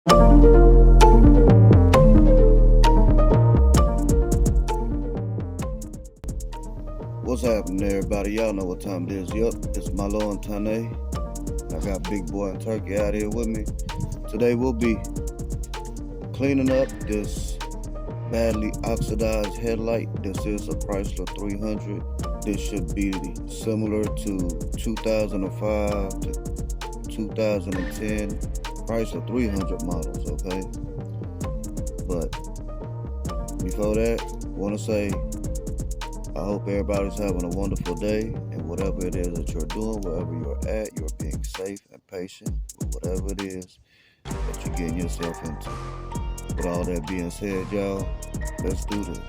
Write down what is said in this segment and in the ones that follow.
What's happening, everybody? Y'all know what time it is. Yup, it's Mahlon and Tane. I got Big Boy and Turkey out here with me. Today we'll be cleaning up this badly oxidized headlight. This is a Chrysler 300. This should be similar to 2005 to 2010 Chrysler 300 models, okay? But before that, I want to say I hope everybody's having a wonderful day, and whatever it is that you're doing, wherever you're at, you're being safe and patient with whatever it is that you're getting yourself into. With all that being said, y'all, let's do this.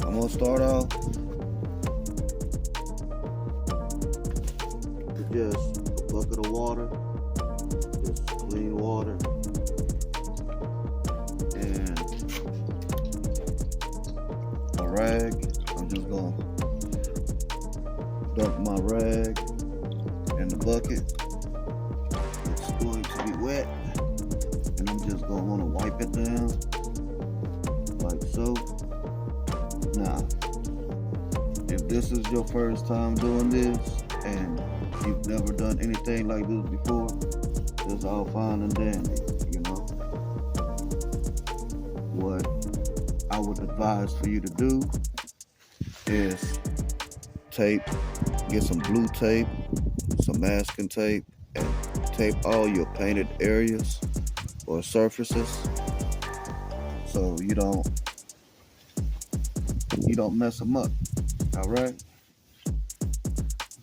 I'm gonna start off with just a bucket of water. Just clean water, and a rag. I'm just gonna dump my rag in the bucket. It's going to be wet, and I'm just gonna want to wipe it down like so. Now, if this is your first time doing this and you've never done anything like this before, it's all fine and dandy, you know. What I would advise for you to do is get some blue tape, some masking tape, and tape all your painted areas or surfaces so you don't mess them up. All right.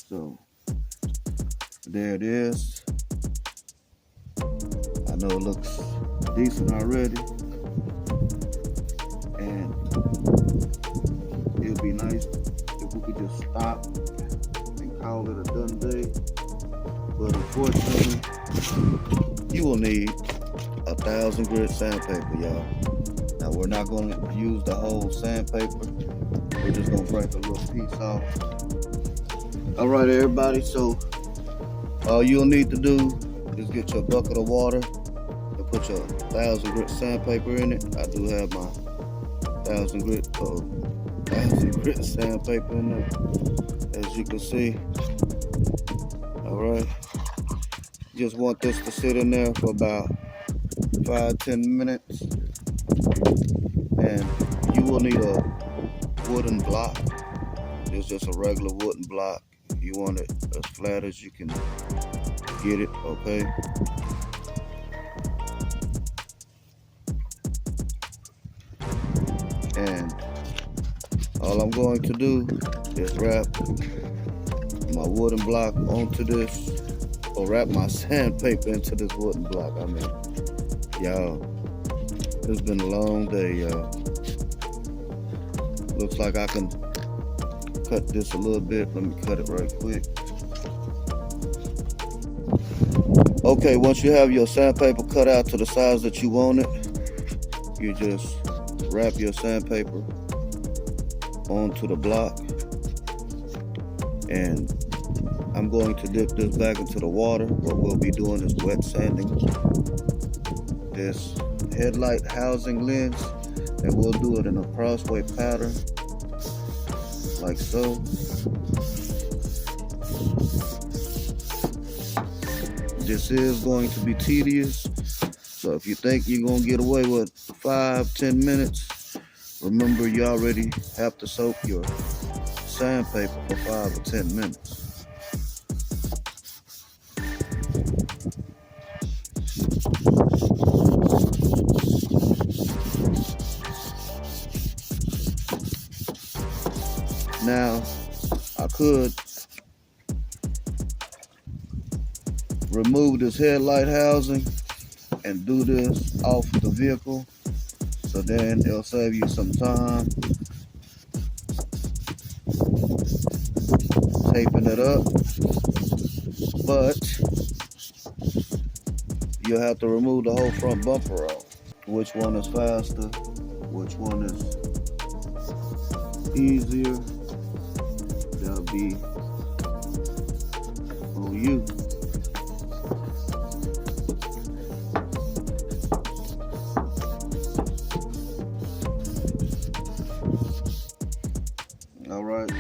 So there it is. I know it looks decent already, and it'd be nice if we could just stop and call it a done day. But unfortunately, you will need 1,000 grit sandpaper, y'all. Now we're not going to use the whole sandpaper. We're just going to break a little piece off. All right, everybody. So all you'll need to do is get your bucket of water. Put your 1,000 grit sandpaper in it. I do have my 1,000 grit sandpaper in there, as you can see. All right. Just want this to sit in there for about 5-10 minutes, and you will need a wooden block. It's just a regular wooden block. You want it as flat as you can get it, okay? And all I'm going to do is wrap my wooden block onto this, or wrap my sandpaper into this wooden block. I mean, y'all, it's been a long day, y'all. Looks like I can cut this a little bit. Let me cut it right quick. Okay, once you have your sandpaper cut out to the size that you want it, you just wrap your sandpaper onto the block, and I'm going to dip this back into the water. What we'll be doing is wet sanding this headlight housing lens, and we'll do it in a crossway pattern like so. This is going to be tedious, so if you think you're going to get away with 5-10 minutes, remember you already have to soak your sandpaper for 5 or 10 minutes. Now, I could remove this headlight housing and do this off the vehicle, so then it'll save you some time taping it up, but you'll have to remove the whole front bumper off. Which one is faster? Which one is easier, that'll be on you. All right,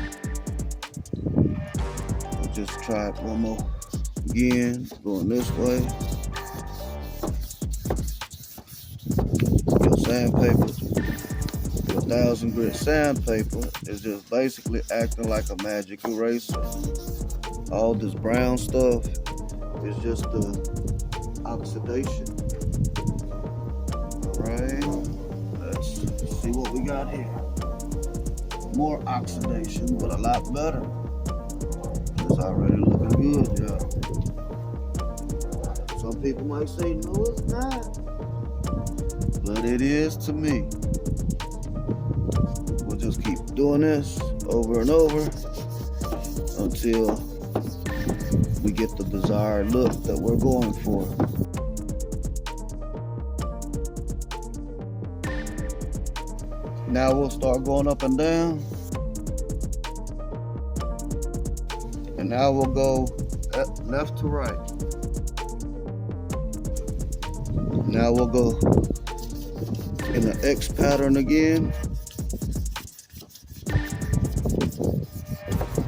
I'll just try it one more again, going this way. Your sandpaper, your 1000 grit sandpaper is just basically acting like a magic eraser. All this brown stuff is just the oxidation. All right, let's see what we got here. More oxidation, but a lot better. It's already looking good, y'all. Some people might say, no, it's not. But it is to me. We'll just keep doing this over and over until we get the desired look that we're going for. Now we'll start going up and down. And now we'll go left to right. Now we'll go in the X pattern again.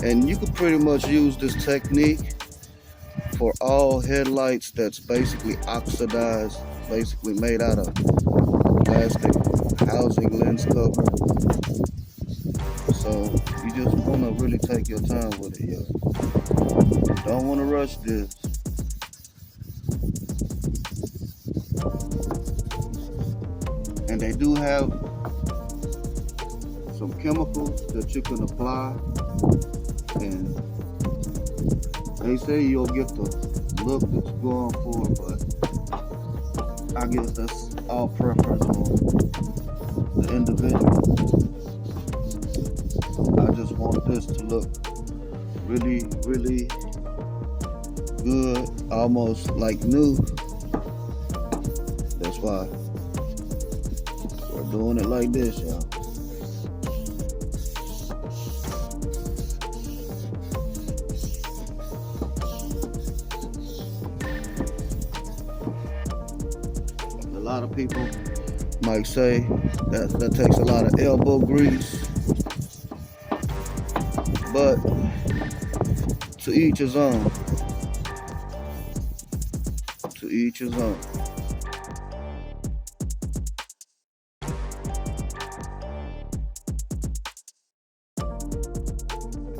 And you can pretty much use this technique for all headlights that's basically oxidized, basically made out of plastic housing lens cover. So you just want to really take your time with it, yo. Don't want to rush this. And they do have some chemicals that you can apply, and they say you'll get the look that you're going for, but I guess that's all preference on the individual. I just want this to look really, really good, almost like new. That's why we're doing it like this, y'all. A lot of people might say that takes a lot of elbow grease, but to each his own. To each his own.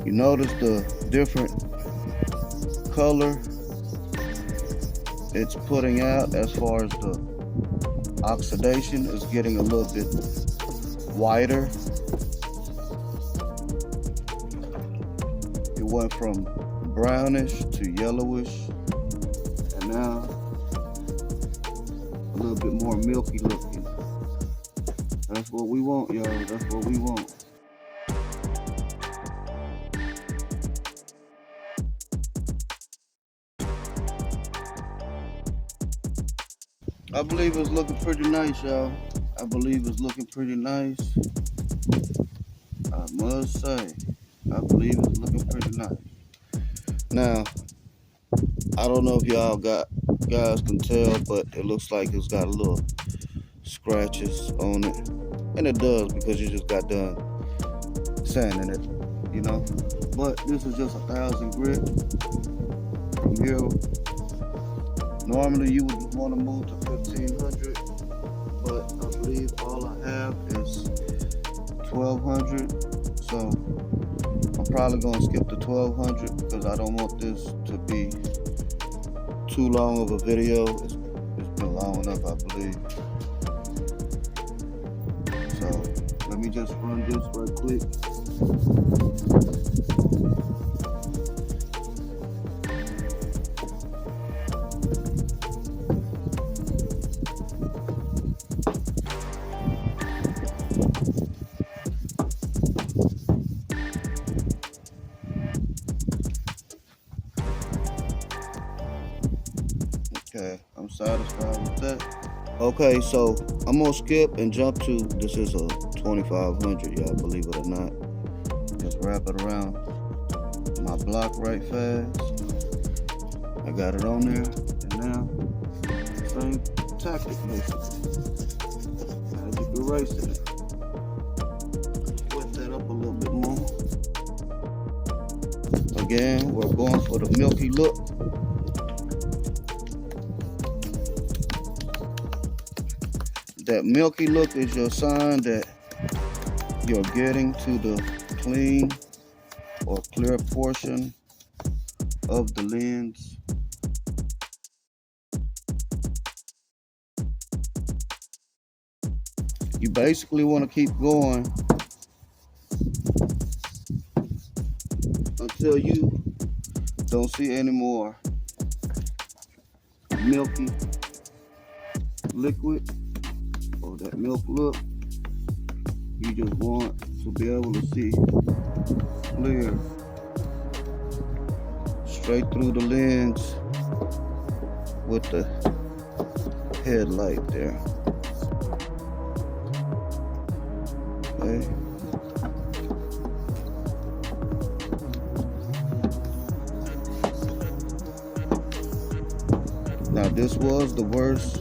You notice the different color it's putting out as far as the oxidation is getting a little bit whiter. It went from brownish to yellowish, and now a little bit more milky looking. That's what we want, y'all. That's what we want. I believe it's looking pretty nice, y'all. I believe it's looking pretty nice. I must say, I believe it's looking pretty nice. Now, I don't know if y'all guys can tell, but it looks like it's got a little scratches on it. And it does, because you just got done sanding it, you know. But this is just 1000 grit. From here, normally you would want to move to 1500, but I believe all I have is 1200. So I'm probably gonna skip the 1200 because I don't want this to be too long of a video. It's been long enough, I believe. So let me just run this right quick. Okay, I'm satisfied with that. Okay, so I'm gonna skip and jump to, this is a 2500, y'all, believe it or not. Just wrap it around my block right fast. I got it on there, and now same tactic basically. Magic erasing it. Wet that up a little bit more. Again, we're going for the milky look. That milky look is your sign that you're getting to the clean or clear portion of the lens. You basically want to keep going until you don't see any more milky liquid or that milk look. You just want to be able to see clear straight through the lens with the headlight there. Okay. Now this was the worst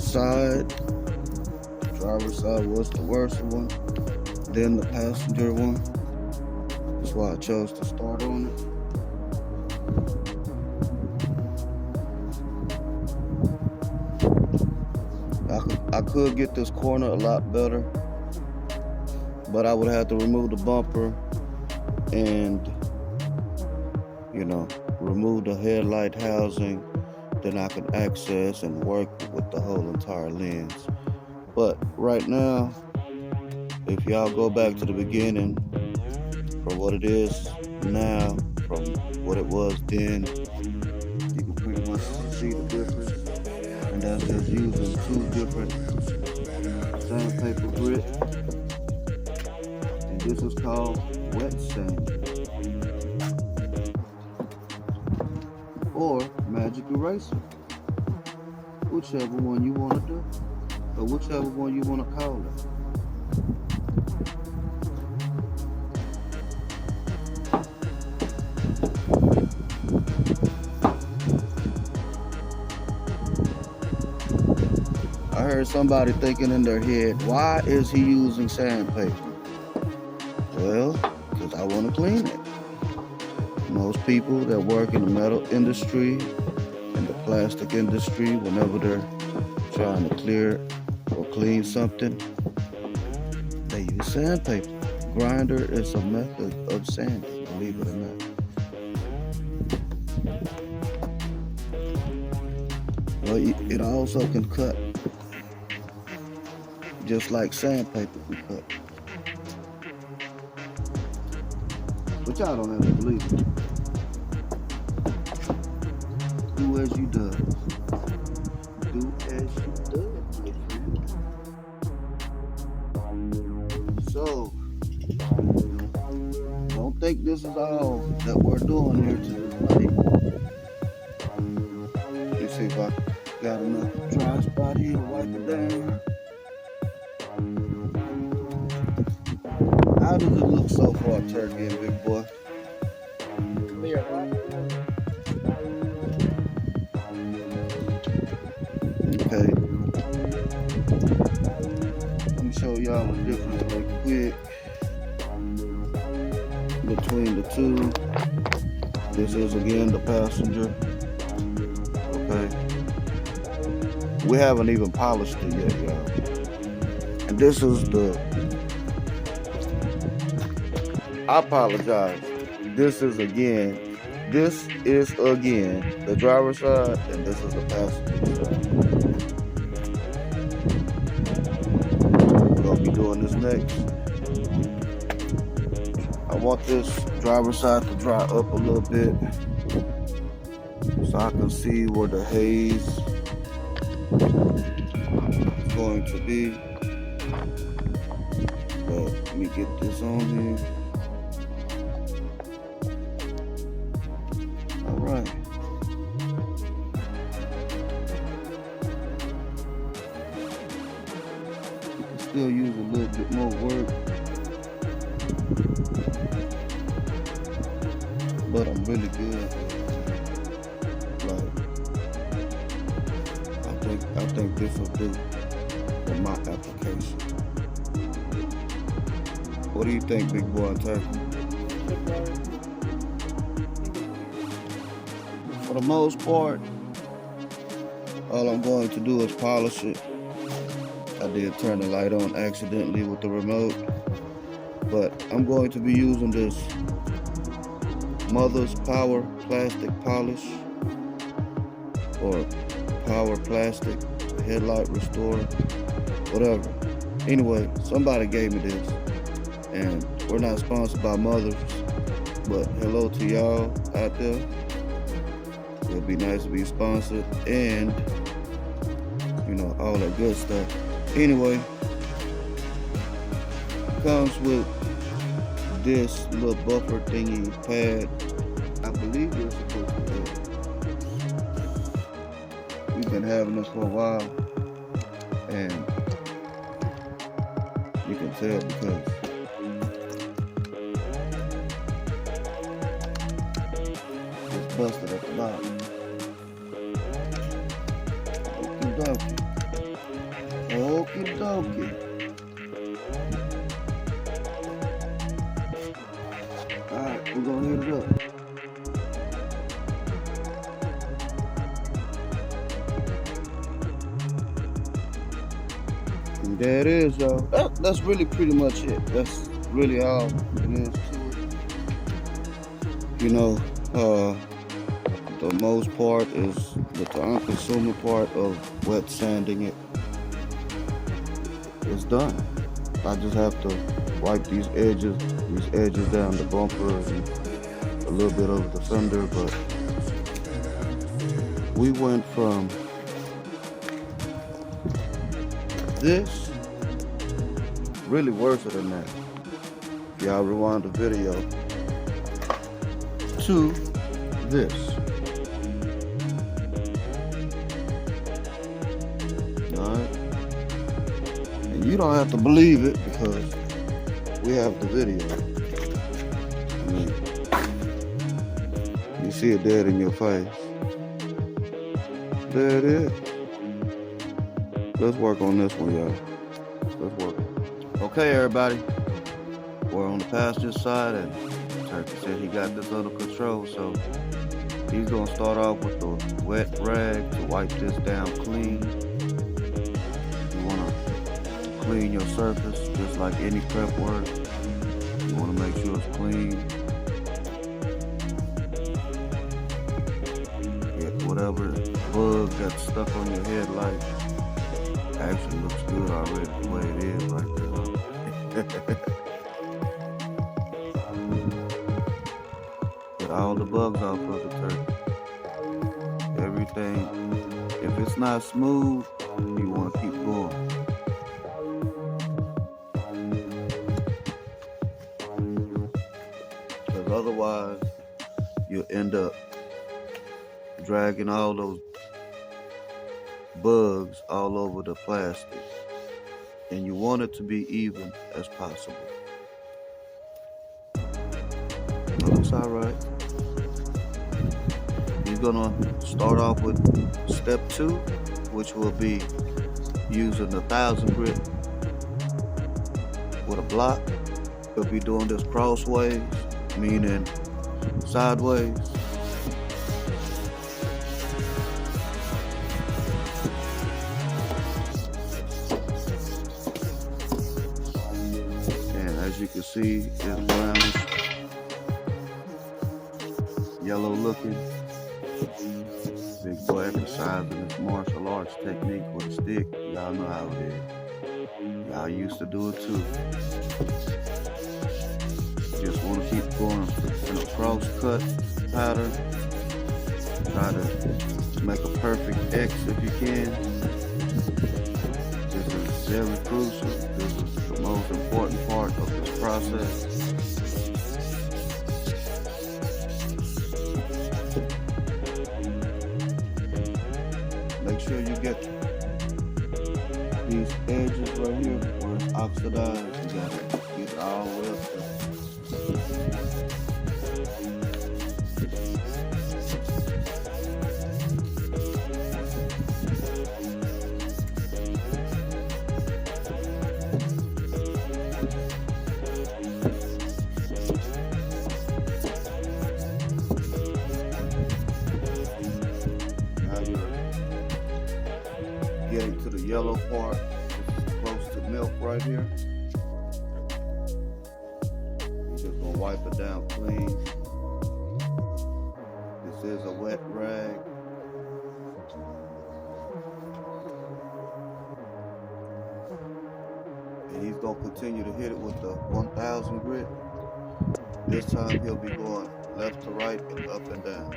side. Driver's side was the worst one. Then the passenger one. That's why I chose to start on it. I could get this corner a lot better, but I would have to remove the bumper and, you know, remove the headlight housing. Then I can access and work with the whole entire lens. But right now, if y'all go back to the beginning from what it is now, from what it was then, you can pretty much see the difference. And that's just using two different sandpaper grit. And this is called wet sand or magic eraser, whichever one you want to do, or whichever one you want to call it. I heard somebody thinking in their head, why is he using sandpaper? Well, because I want to clean it. Most people that work in the metal industry and the plastic industry, whenever they're trying to clear or clean something, they use sandpaper. Grinder is a method of sanding, believe it or not. Well, it also can cut, just like sandpaper can cut. But y'all don't have to believe it. Do as you do. Do as you do, my friend. So, don't think this is all that we're doing here tonight. Let me see if I got enough dry spot here to wipe it down. How does it look so far, Turkey and Big Boy? Clear, right? Okay. Let me show y'all the difference real quick between the two. This is again the passenger. Okay. We haven't even polished it yet, y'all. And this is the, I apologize. This is again the driver's side, and this is the passenger side. We're gonna be doing this next. I want this driver's side to dry up a little bit so I can see where the haze is going to be. But let me get this on here. Alright. You can still use a little bit more work. but I'm really good. Like, I think this will do for my application. What do you think, big boy and turkey? For the most part, all I'm going to do is polish it. I did turn the light on accidentally with the remote, but I'm going to be using this Mother's Power Plastic Polish or Power Plastic Headlight Restorer, whatever. Anyway, somebody gave me this, and we're not sponsored by Mothers, but hello to y'all out there. It'd be nice to be sponsored and, you know, all that good stuff. Anyway, comes with this little buffer thingy pad. I believe you're supposed to do. We've been having this for a while, and you can tell because it's busted at the bottom. Okie dokie. Alright, we're gonna hit it up. And there it is, y'all. That's really pretty much it. That's really all it is to it. You know, the most part is the time-consuming part of wet sanding it. It's done. I just have to wipe these edges down the bumper and a little bit over the fender, but we went from this, really worse than that. Y'all rewind the video to this. Alright. And you don't have to believe it because we have the video. I mean, you see it dead in your face. There it is. Let's work on this one, y'all. Let's work. Okay, everybody. We're on the passenger side, and Turkey said he got this under control, so he's gonna start off with the wet rag to wipe this down clean. You wanna clean your surface just like any prep work. You wanna make sure it's clean. Get whatever bug that's stuck on your headlight. Actually looks good already the way it is right there. Get all the bugs off of the turkey. Everything. If it's not smooth, you want to keep going. Because otherwise, you'll end up dragging all those bugs all over the plastic, and you want it to be even as possible. Looks alright. You're gonna start off with step 2, which will be using the 1000 grit with a block. You'll be doing this crossways, meaning sideways. As you can see, it's brownish, yellow looking. Big boy exercising his martial arts technique with a stick. Y'all know how it is. Y'all used to do it too. Just want to keep going in a cross cut pattern. Try to make a perfect X if you can. This is very crucial. This is the most important part of this process. Make sure you get these edges right here where it's oxidized. You gotta get it all the way up there. yellow part is close to milk right here. You're just gonna wipe it down clean. This is a wet rag. And he's gonna continue to hit it with the 1000 grit. This time he'll be going left to right and up and down.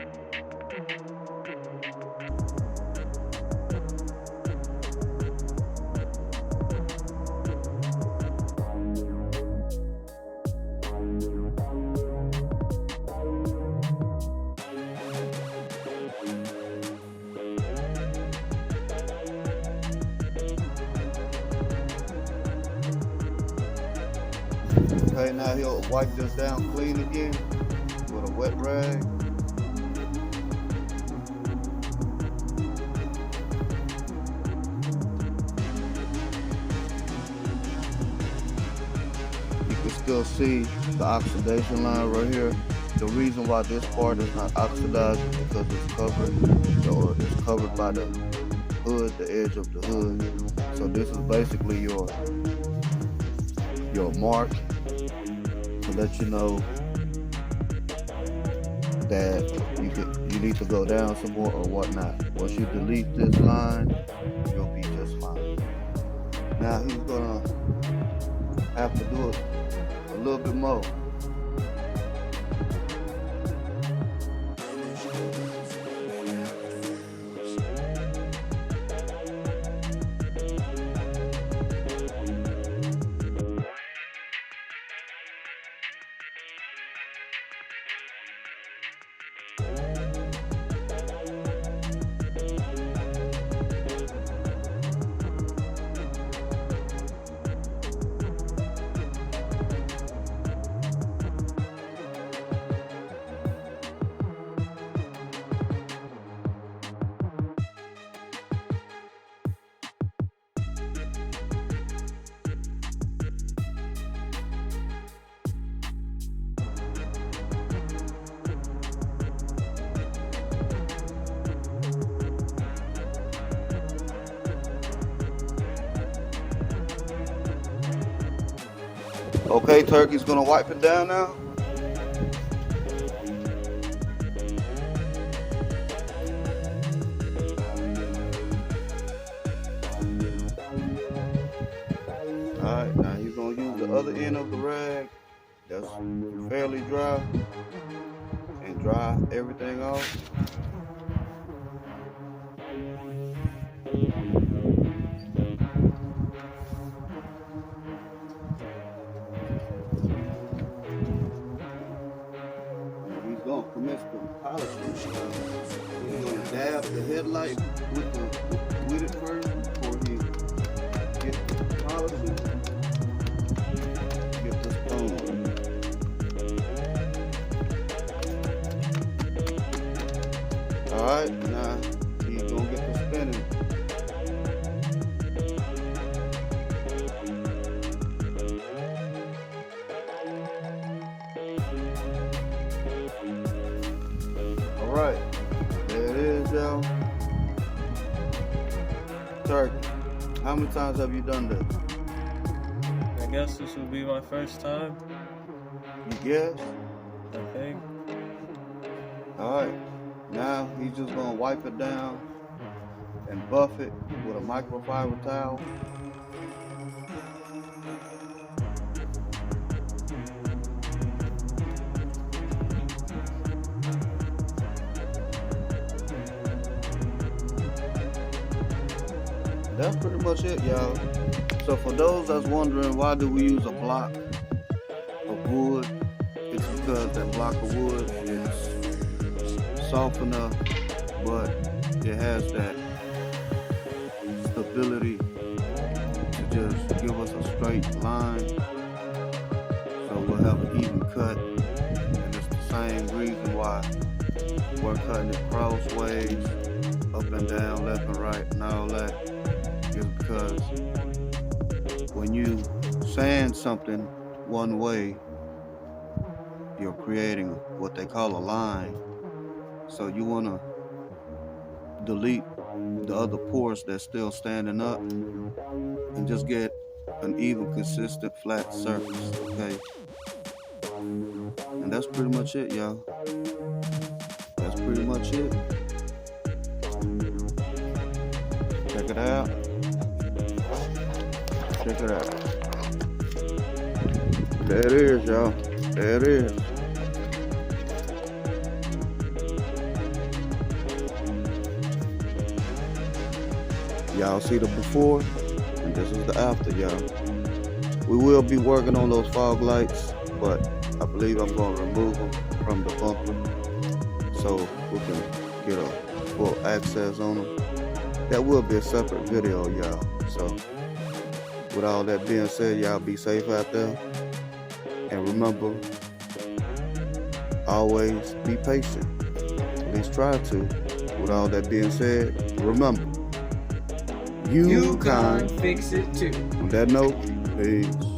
Okay, now he'll wipe this down clean again with a wet rag. You can still see the oxidation line right here. The reason why this part is not oxidized is because it's covered, or it's covered by the hood, the edge of the hood. So this is basically your mark to let you know that you need to go down some more or whatnot. Once you delete this line, you'll be just fine. Now he's gonna have to do it a little bit more. Okay, Turkey's gonna wipe it down now. Alright, now he's gonna use the other end of the rag that's fairly dry and dry everything off. Commence the polishing. He's going to dab the headlight with it first before he gets the polishing. Get this going. Alright, now he's going to get the spinning. Alright, there it is, y'all. Turkey, how many times have you done this? I guess this will be my first time. You guess? I think. Alright, now he's just going to wipe it down and buff it with a microfiber towel. That's pretty much it, y'all. So for those that's wondering why do we use a block of wood, it's because that block of wood is soft enough, but it has that stability to just give us a straight line. So we'll have an even cut, and it's the same reason why we're cutting it crossways, up and down, left and right, and all that. Is because when you sand something one way, you're creating what they call a line. So you want to delete the other ports that's still standing up, and just get an even, consistent, flat surface, okay? And that's pretty much it, y'all. That's pretty much it. Check it out. Check it out. There it is, y'all. There it is. Y'all see the before, and this is the after, y'all. We will be working on those fog lights, but I believe I'm going to remove them from the bumper so we can get a full access on them. That will be a separate video, y'all. So with all that being said, y'all be safe out there. And remember, always be patient. At least try to. With all that being said, remember, you can fix it too. On that note, peace.